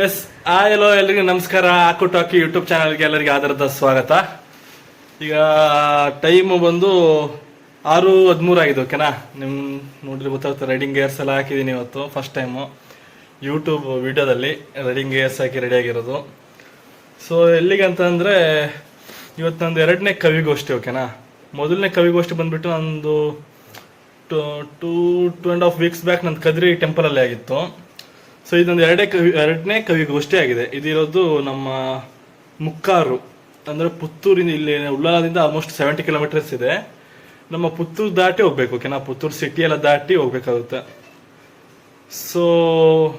Yes hello ಎಲ್ರಿಗೂ ನಮಸ್ಕಾರ. ಆಕು ಟಾಕಿ YouTube ಚಾನಲ್ಗೆ ಎಲ್ಲರಿಗೂ ಆಧಾರದ ಸ್ವಾಗತ. ಈಗ ಟೈಮು ಬಂದು 6:13 ಆಗಿದೆ. ಓಕೆನಾ, ನಿಮ್ ನೋಡ್ರಿ ಗೊತ್ತಾಗುತ್ತೆ. ರೈಡಿಂಗ್ ಗೇರ್ಸ್ ಎಲ್ಲ ಹಾಕಿದ್ದೀನಿ ಇವತ್ತು ಫಸ್ಟ್ ಟೈಮು ಯೂಟ್ಯೂಬ್ ವಿಡಿಯೋದಲ್ಲಿ ರೈಡಿಂಗ್ ಗೇರ್ಸ್ ಹಾಕಿ ರೆಡಿ ಆಗಿರೋದು. ಸೊ ಎಲ್ಲಿಗೆ ಅಂತಂದರೆ ಇವತ್ತು ನಂದು 2ನೇ ಕವಿಗೋಷ್ಠಿ. ಓಕೆನಾ, ಮೊದಲನೇ ಕವಿಗೋಷ್ಠಿ ಬಂದ್ಬಿಟ್ಟು ನಂದು 2.5 ವೀಕ್ಸ್ ಬ್ಯಾಕ್ ನಂದು ಕದ್ರಿ ಟೆಂಪಲಲ್ಲಿ ಆಗಿತ್ತು. ಸೊ ಇದೊಂದು 2ನೇ ಕವಿಗೋಷ್ಠಿ ಆಗಿದೆ. ಇದಿರೋದು ನಮ್ಮ ಮುಕ್ಕಾರು, ಅಂದರೆ ಪುತ್ತೂರಿಂದ, ಇಲ್ಲಿ ಉಳ್ಳಾಲದಿಂದ ಆಲ್ಮೋಸ್ಟ್ 70 ಕಿಲೋಮೀಟರ್ಸ್ ಇದೆ. ನಮ್ಮ ಪುತ್ತೂರು ದಾಟಿ ಹೋಗ್ಬೇಕು. ಓಕೆನಾ, ಪುತ್ತೂರು ಸಿಟಿ ಎಲ್ಲ ದಾಟಿ ಹೋಗ್ಬೇಕಾಗುತ್ತೆ. ಸೊ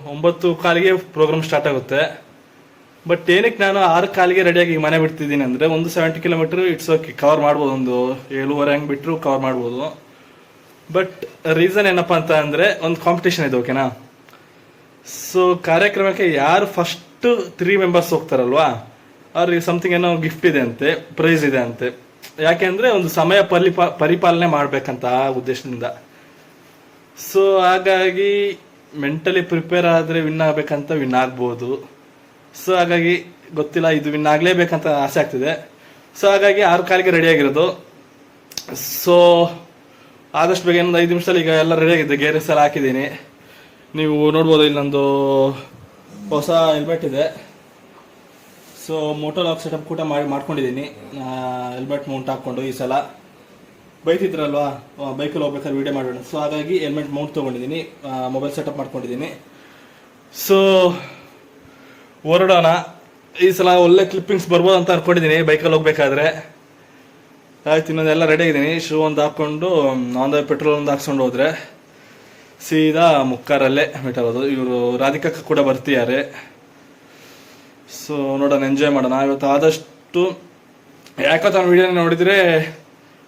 9:15ಗೆ ಪ್ರೋಗ್ರಾಮ್ ಸ್ಟಾರ್ಟ್ ಆಗುತ್ತೆ. ಬಟ್ ಏನಕ್ಕೆ ನಾನು 6:15ಗೆ ರೆಡಿಯಾಗಿ ಮನೆ ಬಿಡ್ತಿದ್ದೀನಿ ಅಂದರೆ, ಒಂದು 70 ಕಿಲೋಮೀಟರ್ ಇಟ್ಸ್ ಓಕೆ, ಕವರ್ ಮಾಡ್ಬೋದು. ಒಂದು 7:30 ಹಂಗೆ ಬಿಟ್ಟರು ಕವರ್ ಮಾಡ್ಬೋದು. ಬಟ್ ರೀಸನ್ ಏನಪ್ಪ ಅಂತ ಅಂದರೆ, ಒಂದು ಕಾಂಪಿಟೇಷನ್ ಇದೆ. ಓಕೆನಾ, ಸೊ ಕಾರ್ಯಕ್ರಮಕ್ಕೆ ಯಾರು ಫಸ್ಟ್ 3 ಮೆಂಬರ್ಸ್ ಹೋಗ್ತಾರಲ್ವಾ, ಅವ್ರಿಗೆ ಸಮಥಿಂಗ್ ಏನೋ ಗಿಫ್ಟ್ ಇದೆ ಅಂತೆ, ಪ್ರೈಸ್ ಇದೆ ಅಂತೆ. ಯಾಕೆಂದ್ರೆ ಒಂದು ಸಮಯ ಪರಿಪಾಲನೆ ಮಾಡ್ಬೇಕಂತ ಆ ಉದ್ದೇಶದಿಂದ. ಸೊ ಹಾಗಾಗಿ ಮೆಂಟಲಿ ಪ್ರಿಪೇರ್ ಆದರೆ ವಿನ್ ಆಗ್ಬೇಕಂತ ವಿನ್ ಆಗ್ಬೋದು. ಸೊ ಹಾಗಾಗಿ ಗೊತ್ತಿಲ್ಲ, ಇದು ವಿನ್ ಆಗಲೇಬೇಕಂತ ಆಸೆ ಆಗ್ತಿದೆ. ಸೊ ಹಾಗಾಗಿ 6:15ಗೆ ರೆಡಿ ಆಗಿರೋದು. ಸೊ ಆದಷ್ಟು ಬೇಗ ಇನ್ನೊಂದು 5 ನಿಮಿಷದಲ್ಲಿ ಈಗ ಎಲ್ಲ ರೆಡಿ ಆಗಿದೆ. ಗೇರ್ಸ್ ಎಲ್ಲ ಹಾಕಿದ್ದೀನಿ, ನೀವು ನೋಡ್ಬೋದು. ಇಲ್ಲಿ ನಂದು ಹೊಸ ಹೆಲ್ಮೆಟ್ ಇದೆ. ಸೊ ಮೋಟೋ ಲಾಕ್ ಸೆಟಪ್ ಕೂಡ ಮಾಡ್ಕೊಂಡಿದ್ದೀನಿ, ಹೆಲ್ಮೆಟ್ ಮೌಂಟ್ ಹಾಕ್ಕೊಂಡು. ಈ ಸಲ ಬೈತಿದ್ರಲ್ವಾ, ಬೈಕಲ್ಲಿ ಹೋಗ್ಬೇಕಾದ್ರೆ ವೀಡಿಯೋ ಮಾಡೋಣ. ಸೊ ಹಾಗಾಗಿ ಹೆಲ್ಮೆಟ್ ಮೌಂಟ್ ತೊಗೊಂಡಿದ್ದೀನಿ, ಮೊಬೈಲ್ ಸೆಟಪ್ ಮಾಡ್ಕೊಂಡಿದ್ದೀನಿ. ಸೊ ಹೊರಡೋಣ. ಈ ಸಲ ಒಳ್ಳೆ ಕ್ಲಿಪ್ಪಿಂಗ್ಸ್ ಬರ್ಬೋದು ಅಂತ ಅನ್ಕೊಂಡಿದ್ದೀನಿ ಬೈಕಲ್ಲಿ ಹೋಗ್ಬೇಕಾದ್ರೆ. ಆಯ್ತು, ಇನ್ನೊಂದೆಲ್ಲ ರೆಡಿ ಆಗಿದ್ದೀನಿ. ಶೂ ಒಂದು ಹಾಕ್ಕೊಂಡು ಒಂದು ಪೆಟ್ರೋಲ್ ಒಂದು ಹಾಕ್ಸ್ಕೊಂಡು ಹೋದ್ರೆ ಸೀದಾ ಮುಕ್ಕಾರಲ್ಲೇ ಮೀಟ್ ಆಗೋದು. ಇವರು ರಾಧಿಕಾ ಕೂಡ ಬರ್ತಿದ್ದಾರೆ. ಸೊ ನೋಡೋಣ, ಎಂಜಾಯ್ ಮಾಡೋಣ ಇವತ್ತು ಆದಷ್ಟು. ಯಾಕೋ ನಾನು ವಿಡಿಯೋ ನೋಡಿದರೆ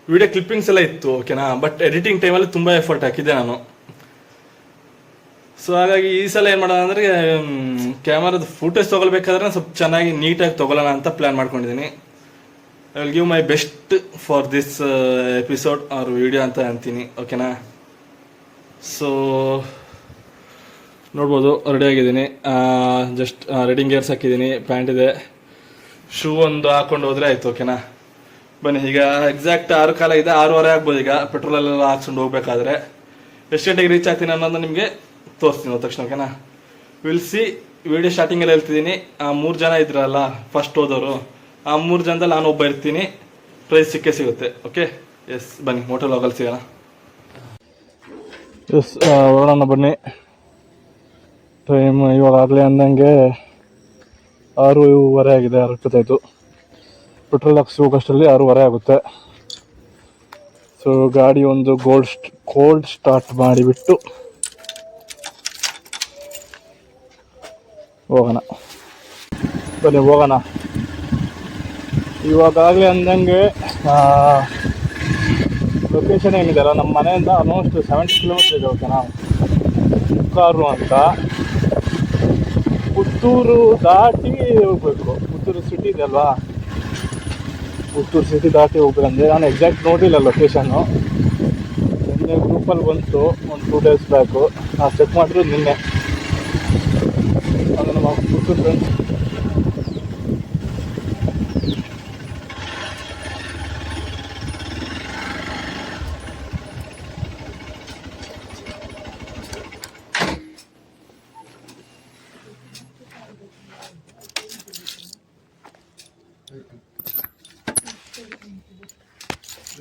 ವಿಡಿಯೋ ಕ್ಲಿಪ್ಪಿಂಗ್ಸ್ ಎಲ್ಲ ಇತ್ತು. ಓಕೆನಾ, ಬಟ್ ಎಡಿಟಿಂಗ್ ಟೈಮಲ್ಲಿ ತುಂಬ ಎಫರ್ಟ್ ಹಾಕಿದ್ದೆ ನಾನು. ಸೊ ಹಾಗಾಗಿ ಈ ಸಲ ಏನು ಮಾಡೋಣ ಅಂದರೆ, ಕ್ಯಾಮರಾದ ಫುಟೇಜ್ ತೊಗೊಳ್ಬೇಕಾದ್ರೆ ಸ್ವಲ್ಪ ಚೆನ್ನಾಗಿ ನೀಟಾಗಿ ತೊಗೊಳ್ಳೋಣ ಅಂತ ಪ್ಲ್ಯಾನ್ ಮಾಡ್ಕೊಂಡಿದ್ದೀನಿ. I will give my best for this episode or video ಅಂತ ಅಂತೀನಿ. ಓಕೆನಾ, ಸೊ ನೋಡ್ಬೋದು ರೆಡಿ ಆಗಿದ್ದೀನಿ. ಜಸ್ಟ್ ರೈಡಿಂಗ್ ಗೇರ್ಸ್ ಹಾಕಿದ್ದೀನಿ, ಪ್ಯಾಂಟ್ ಇದೆ, ಶೂ ಒಂದು ಹಾಕ್ಕೊಂಡು ಹೋದರೆ ಆಯಿತು. ಓಕೆನಾ, ಬನ್ನಿ. ಈಗ ಎಕ್ಸಾಕ್ಟ್ 6:15 ಇದೆ, 6:30 ಆಗ್ಬೋದು. ಈಗ ಪೆಟ್ರೋಲೆಲ್ಲ ಹಾಕ್ಸ್ಕೊಂಡು ಹೋಗ್ಬೇಕಾದ್ರೆ ಎಷ್ಟು ಗಂಟೆಗೆ ರೀಚ್ ಆಗ್ತೀನಿ ಅನ್ನೋದನ್ನ ನಿಮಗೆ ತೋರಿಸ್ತೀನಿ ಹೋದ ತಕ್ಷಣ. ಓಕೆನಾ, ವಿಲ್ ಸಿ. ವಿಡಿಯೋ ಸ್ಟಾರ್ಟಿಂಗಲ್ಲಿ ಹೇಳ್ತಿದ್ದೀನಿ, 3 ಜನ ಇದ್ರಲ್ಲ ಫಸ್ಟ್ ಹೋದವರು, ಆ 3 ಜನದಲ್ಲಿ ನಾನು ಒಬ್ಬ ಇರ್ತೀನಿ. ಪ್ರೈಸ್ ಸಿಗುತ್ತೆ. ಓಕೆ, ಎಸ್ ಬನ್ನಿ, ಮೋಟೋ ಲಾಗಲ್ಲಿ ಸಿಗೋಣ. ಎಸ್ ಹೊರಡೋಣ ಬನ್ನಿ. ಟೈಮ್ ಇವಾಗಲೇ ಅಂದಂಗೆ 6:15 ಆಗಿದೆ, 6:25. ಪೆಟ್ರೋಲ್ ಹಾಕ್ಸಿ ಹೋಗೋಷ್ಟರಲ್ಲಿ 6:30 ಆಗುತ್ತೆ. ಸೊ ಗಾಡಿ ಒಂದು ಕೋಲ್ಡ್ ಸ್ಟಾರ್ಟ್ ಮಾಡಿಬಿಟ್ಟು ಹೋಗೋಣ. ಬನ್ನಿ ಹೋಗೋಣ. ಇವಾಗಲೇ ಅಂದಂಗೆ ಲೊಕೇಶನ್ ಏನಿದೆ ಅಲ್ಲ, ನಮ್ಮ ಮನೆಯಿಂದ ಆಲ್ಮೋಸ್ಟ್ 70 ಕಿಲೋಮೀಟರ್ ಇದೆ. ಓಕೆನಾ, ಮುಕ್ಕಾರು ಅಂತ. ಪುತ್ತೂರು ದಾಟಿ ಹೋಗ್ಬೇಕು. ಪುತ್ತೂರು ಸಿಟಿ ಇದೆ ಅಲ್ವಾ, ಪುತ್ತೂರು ಸಿಟಿ ದಾಟಿ ಹೋಗ್ಬೇಕಂದ್ರೆ ನಾನು ಎಕ್ಸಾಕ್ಟ್ ನೋಡಿಲ್ಲ ಲೊಕೇಶನ್ನು. ನಿನ್ನೆ ಗ್ರೂಪಲ್ಲಿ ಬಂತು ಒಂದು 2 ಡೇಸ್ ಬ್ಯಾಕು, ನಾನು ಚೆಕ್ ಮಾಡಿದ್ರು ನಿನ್ನೆ. ಅದು ನಮ್ಮ ಪುತ್ತೂರು ಫ್ರೆಂಡ್ಸ್.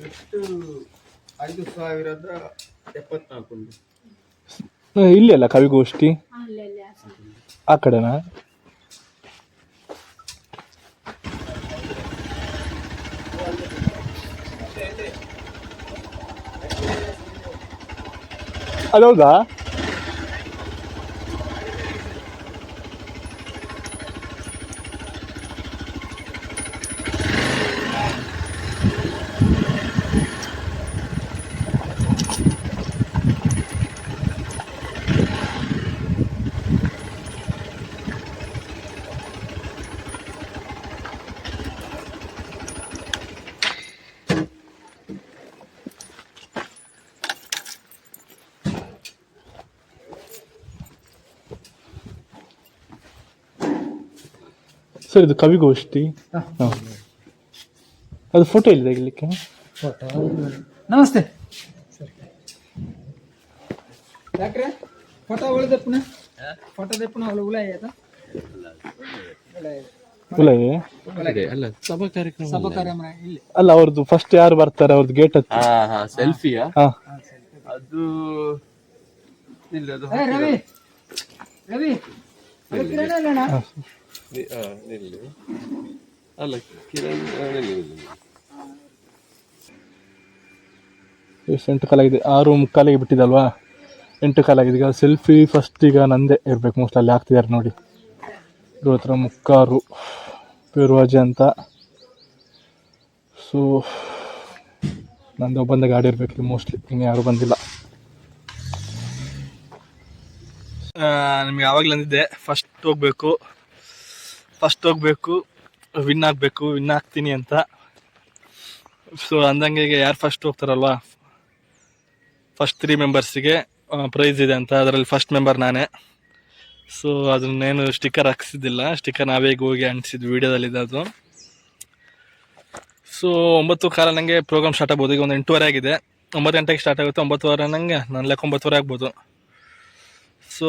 ಎಷ್ಟು 5,074 ಇಲ್ಲಿ ಅಲ್ಲ ಕವಿಗೋಷ್ಠಿ, ಆ ಕಡೆನಾ? ಅದೌದಾ? ಸರ್ ಇದು ಕವಿಗೋಷ್ಠಿ. ಹಾಂ, ಅದು ಫೋಟೋ ಇಲ್ಲ ತೆಗಿಲಿಕ್ಕೆ. ಫೋಟೋ ನಮಸ್ತೆ ಯಾಕ್ರೆ ಫೋಟೋ ಉಳಿದಪ್ಪನ ಫೋಟೋ ದಪ್ಪನ ಅವಳು ಉಳ ಆಯ್ತಾ ಅಲ್ಲ ಸಭಾ ಕಾರ್ಯಕ್ರಮ ಸಭಾ ಕಾರ್ಯಕ್ರಮ ಇಲ್ಲಿ ಅಲ್ಲ, ಅವ್ರದ್ದು ಫಸ್ಟ್ ಯಾರು ಬರ್ತಾರೆ ಅವ್ರದ್ದು ಗೇಟ್ ಹತ್ತಿ. ಸೆಲ್ಫಿಯಾ ಹಾಂ, ಅದು ಇಲ್ಲ ಅದು ಏ, ರವಿ ರವಿ ಅದು ಕಿರಣ ಅಲ್ಲಣ್ಣ? ನಿಲ್ಲಿ ಅಲ್ಲ ಕಿರಣ್ ನಿಲ್ಲಿ. ಎಷ್ಟು 8 ಕಾಲಾಗಿದೆ, 6:45 ಬಿಟ್ಟಿದಲ್ವಾ, 8 ಕಾಲಾಗಿದೆ. ಈಗ ಸೆಲ್ಫಿ ಫಸ್ಟ್ ಈಗ ನಂದೇ ಇರ್ಬೇಕು ಮೋಸ್ಟ್. ಅಲ್ಲಿ ಹಾಕ್ತಿದ್ದಾರೆ ನೋಡಿ, ಇವತ್ತರ ಮುಕ್ಕಾರು ಪೂರ್ವಾಜೆ ಅಂತ. ಸೊ ನಂದು ಒಬ್ಬಂದ ಗಾಡಿ ಇರಬೇಕು ಮೋಸ್ಟ್ಲಿ, ಇನ್ನು ಯಾರು ಬಂದಿಲ್ಲ. ನಿಮಗೆ ಆವಾಗಲೇ ಅಂದಿದ್ದೆ ಫಸ್ಟ್ ಹೋಗಬೇಕು, ವಿನ್ ಆಗ್ತೀನಿ ಅಂತ. ಸೊ ಅಂದಂಗೆ ಈಗ ಯಾರು ಫಸ್ಟ್ ಹೋಗ್ತಾರಲ್ವಾ, ಫಸ್ಟ್ 3 ಮೆಂಬರ್ಸಿಗೆ ಪ್ರೈಸ್ ಇದೆ ಅಂತ. ಅದರಲ್ಲಿ ಫಸ್ಟ್ ಮೆಂಬರ್ ನಾನೇ. ಸೊ ಅದನ್ನೇನು ಸ್ಟಿಕ್ಕರ್ ಹಾಕ್ಸಿದ್ದಿಲ್ಲ, ಸ್ಟಿಕ್ಕರ್ ನಾವೇ ಹೋಗಿ ಅಂಟಿಸಿದ್ವಿ, ವೀಡಿಯೋದಲ್ಲಿದೆ ಅದು. ಸೊ 9:15 ನನಗೆ ಪ್ರೋಗ್ರಾಮ್ ಸ್ಟಾರ್ಟ್ ಆಗ್ಬೋದು. ಈಗ ಒಂದು 8:15 ಆಗಿದೆ, 9 ಗಂಟೆಗೆ ಸ್ಟಾರ್ಟ್ ಆಗುತ್ತೆ. 9:15 ನನಗೆ ನನ್ನ ಲೆಕ್ಕ 9:15 ಆಗ್ಬೋದು. ಸೊ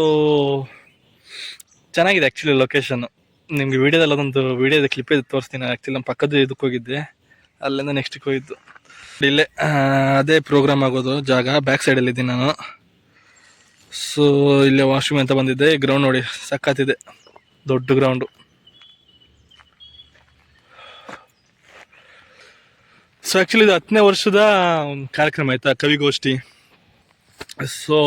ಚೆನ್ನಾಗಿದೆ ಆ್ಯಕ್ಚುಲಿ ಲೊಕೇಶನ್ನು. ನಿಮಗೆ ವೀಡಿಯೋದಲ್ಲಿ ಅದೊಂದು ವೀಡಿಯೋದ ಕ್ಲಿಪ್ ಇದು ತೋರಿಸ್ತೀನಿ. ಆ್ಯಕ್ಚುಲಿ ನಮ್ಮ ಪಕ್ಕದ ಇದಕ್ಕೆ ಹೋಗಿದ್ದೆ, ಅಲ್ಲಿಂದ ನೆಕ್ಸ್ಟಿಗೆ ಹೋಗಿದ್ದು. ಇಲ್ಲೇ ಅದೇ ಪ್ರೋಗ್ರಾಮ್ ಆಗೋದು ಜಾಗ, ಬ್ಯಾಕ್ ಸೈಡಲ್ಲಿ ಇದ್ದೀನಿ ನಾನು. ಸೊ ಇಲ್ಲೇ ವಾಶ್ರೂಮ್ ಅಂತ ಬಂದಿದ್ದೆ. ಗ್ರೌಂಡ್ ನೋಡಿ ಸಕ್ಕತ್ತಿದೆ, ದೊಡ್ಡ ಗ್ರೌಂಡು. ಸೊ ಆ್ಯಕ್ಚುಲಿ ಇದು 10ನೇ ವರ್ಷದ ಒಂದು ಕಾರ್ಯಕ್ರಮ ಆಯಿತಾ, ಕವಿಗೋಷ್ಠಿ. ಸೊ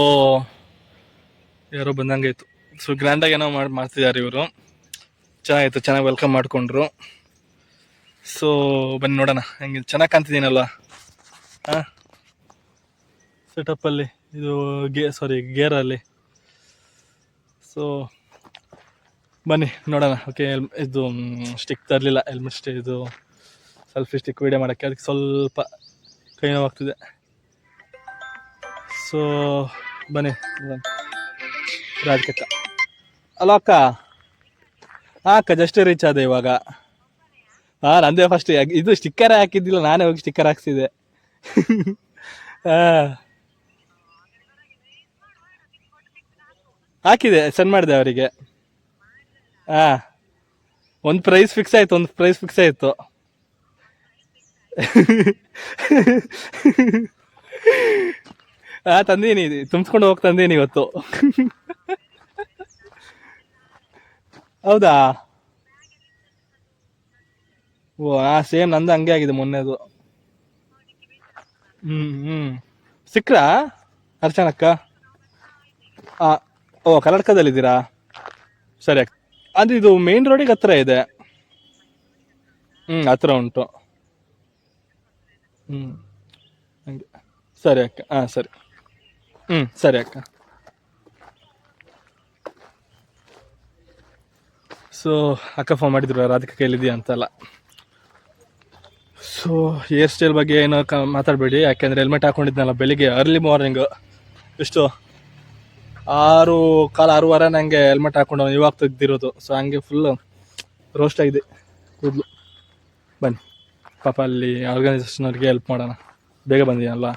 ಯಾರೋ ಬಂದಂಗೆ ಆಯಿತು. ಸೊ ಗ್ರ್ಯಾಂಡಾಗಿ ಏನೋ ಮಾಡ್ತಿದ್ದಾರೆ ಇವರು. ಚೆನ್ನಾಗಿತ್ತು, ಚೆನ್ನಾಗಿ ವೆಲ್ಕಮ್ ಮಾಡಿಕೊಂಡ್ರು. ಸೊ ಬನ್ನಿ ನೋಡೋಣ ಹೆಂಗೆ. ಚೆನ್ನಾಗಿ ಕಾಣ್ತಿದ್ದೀನಲ್ವ? ಹಾಂ, ಸೆಟಪ್ಪಲ್ಲಿ ಇದು ಗೇರಲ್ಲಿ. ಸೊ ಬನ್ನಿ ನೋಡೋಣ. ಓಕೆ, ಇದು ಸ್ಟಿಕ್ ತರಲಿಲ್ಲ, ಹೆಲ್ಮೆಟ್ ಇದು ಸೆಲ್ಫಿ ಸ್ಟಿಕ್ ವೀಡಿಯೋ ಮಾಡೋಕ್ಕೆ, ಅದಕ್ಕೆ ಸ್ವಲ್ಪ ಕೈ ನೋವಾಗ್ತಿದೆ. ಸೊ ಬನ್ನಿ ರಾಜಕಕ್ಕ. ಅಲ್ಲ ಅಕ್ಕ? ಹಾಂ ಅಕ್ಕ, ಜಸ್ಟ್ ರೀಚ್ ಆದೆ ಇವಾಗ. ಹಾಂ, ನಂದೇ ಫಸ್ಟ್. ಇದು ಸ್ಟಿಕ್ಕರ್ ಹಾಕಿದ್ದಿಲ್ಲ, ನಾನೇ ಹೋಗಿ ಸ್ಟಿಕ್ಕರ್ ಹಾಕ್ಸಿದೆ. ಹಾಂ, ಹಾಕಿದೆ, ಸೆಂಡ್ ಮಾಡಿದೆ ಅವರಿಗೆ. ಹಾಂ, ಒಂದು ಪ್ರೈಸ್ ಫಿಕ್ಸ್ ಆಯಿತು. ಹಾಂ, ತಂದೀನಿ, ತುಂಬಿಸ್ಕೊಂಡು ಹೋಗಿ ತಂದೀನಿ ಇವತ್ತು. ಹೌದಾ? ಓ ಹಾಂ, ಸೇಮ್ ನಂದು ಹಂಗೆ ಆಗಿದೆ ಮೊನ್ನೆದು. ಸಿಕ್ರಾ ಅರ್ಚನಕ್ಕ? ಹಾಂ, ಓ ಕಲ್ಲಡ್ಕದಲ್ಲಿದ್ದೀರಾ? ಸರಿ ಅಕ್ಕ. ಅದು ಇದು ಮೇನ್ ರೋಡಿಗೆ ಹತ್ರ ಇದೆ. ಹತ್ರ ಉಂಟು. ಹಂಗೆ. ಸರಿ ಅಕ್ಕ. ಹಾಂ ಸರಿ. ಸರಿ ಅಕ್ಕ. ಸೊ ಅಕ್ಕ ಫೋನ್ ಮಾಡಿದ್ರು, ರಾಧಿಕಾ ಕೈಲಿದೆಯಾ ಅಂತಲ್ಲ. ಸೊ ಹೇರ್ ಸ್ಟೈಲ್ ಬಗ್ಗೆ ಏನೋ ಮಾತಾಡಬೇಡಿ, ಯಾಕೆಂದರೆ ಹೆಲ್ಮೆಟ್ ಹಾಕ್ಕೊಂಡಿದ್ನಲ್ಲ ಬೆಳಿಗ್ಗೆ ಅರ್ಲಿ ಮಾರ್ನಿಂಗು. ಎಷ್ಟು 6:15 ನನಗೆ ಹೆಲ್ಮೆಟ್ ಹಾಕ್ಕೊಂಡು ಇವಾಗ ತೆಗ್ದಿರೋದು. ಸೊ ಹಂಗೆ ಫುಲ್ಲು ರೋಸ್ಟ್ ಆಗಿದೆ ಕೂದಲು. ಬನ್ನಿ ಪಾಪ ಅಲ್ಲಿ ಆರ್ಗನೈಸೇಷನವ್ರಿಗೆ ಹೆಲ್ಪ್ ಮಾಡೋಣ. ಬೇಗ ಬಂದಿದ್ದೀನಲ್ಲ,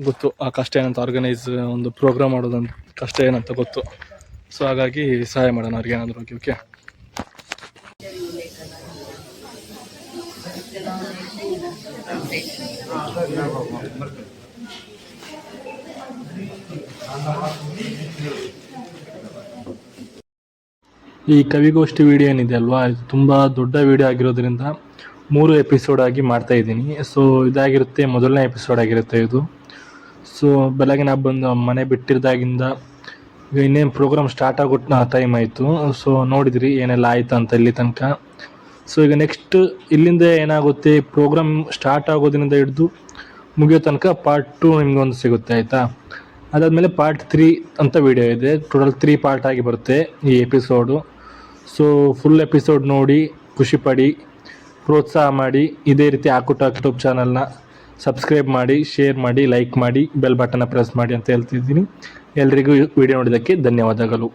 ಗೊತ್ತು ಆ ಕಷ್ಟ ಏನಂತ. ಆರ್ಗನೈಸ್ ಒಂದು ಪ್ರೋಗ್ರಾಮ್ ಮಾಡೋದಂತ ಕಷ್ಟ ಏನಂತ ಗೊತ್ತು. ಸೊ ಹಾಗಾಗಿ ಸಹಾಯ ಮಾಡೋಣ ಅವ್ರಿಗೆ ಏನಾದರೂ. Okay okay. ಈ ಕವಿಗೋಷ್ಠಿ ವಿಡಿಯೋ ಏನಿದೆ ಅಲ್ವಾ, ಇದು ತುಂಬ ದೊಡ್ಡ ವಿಡಿಯೋ ಆಗಿರೋದ್ರಿಂದ 3 ಎಪಿಸೋಡ್ ಆಗಿ ಮಾಡ್ತಾ ಇದ್ದೀನಿ. ಸೊ ಇದಾಗಿರುತ್ತೆ, ಮೊದಲನೇ ಎಪಿಸೋಡ್ ಆಗಿರುತ್ತೆ ಇದು. ಸೊ ಬೆಳಗ್ಗೆ ನಾವು ಬಂದು ಮನೆ ಬಿಟ್ಟಿದ್ದಾಗಿಂದ ಈಗ ಇನ್ನೇನು ಪ್ರೋಗ್ರಾಮ್ ಸ್ಟಾರ್ಟ್ ಆಗೋ ಟೈಮ್ ಆಯಿತು. ಸೊ ನೋಡಿದ್ರಿ ಏನೆಲ್ಲ ಆಯಿತು ಅಂತ ಇಲ್ಲಿ ತನಕ. ಸೊ ಈಗ ನೆಕ್ಸ್ಟ್ ಇಲ್ಲಿಂದ ಏನಾಗುತ್ತೆ, ಪ್ರೋಗ್ರಾಮ್ ಸ್ಟಾರ್ಟ್ ಆಗೋದ್ರಿಂದ ಹಿಡಿದು ಮುಗಿಯೋ ತನಕ ಪಾರ್ಟ್ 2 ನಿಮ್ಗೆ ಒಂದು ಸಿಗುತ್ತೆ, ಆಯಿತಾ? ಅದಾದಮೇಲೆ ಪಾರ್ಟ್ 3 ಅಂತ ವಿಡಿಯೋ ಇದೆ. ಟೋಟಲ್ 3 ಪಾರ್ಟ್ ಆಗಿ ಬರುತ್ತೆ ಈ ಎಪಿಸೋಡು. ಸೊ ಫುಲ್ ಎಪಿಸೋಡ್ ನೋಡಿ ಖುಷಿಪಡಿ, ಪ್ರೋತ್ಸಾಹ ಮಾಡಿ. ಇದೇ ರೀತಿ ಆಕುಟ ಯೂಟ್ಯೂಬ್ ಚಾನಲ್ನ ಸಬ್ಸ್ಕ್ರೈಬ್ ಮಾಡಿ, ಶೇರ್ ಮಾಡಿ, ಲೈಕ್ ಮಾಡಿ, ಬೆಲ್ ಬಟನ್ನ ಪ್ರೆಸ್ ಮಾಡಿ ಅಂತ ಹೇಳ್ತಿದ್ದೀನಿ. ಎಲ್ರಿಗೂ ವಿಡಿಯೋ ನೋಡಿದ್ದಕ್ಕೆ ಧನ್ಯವಾದಗಳು.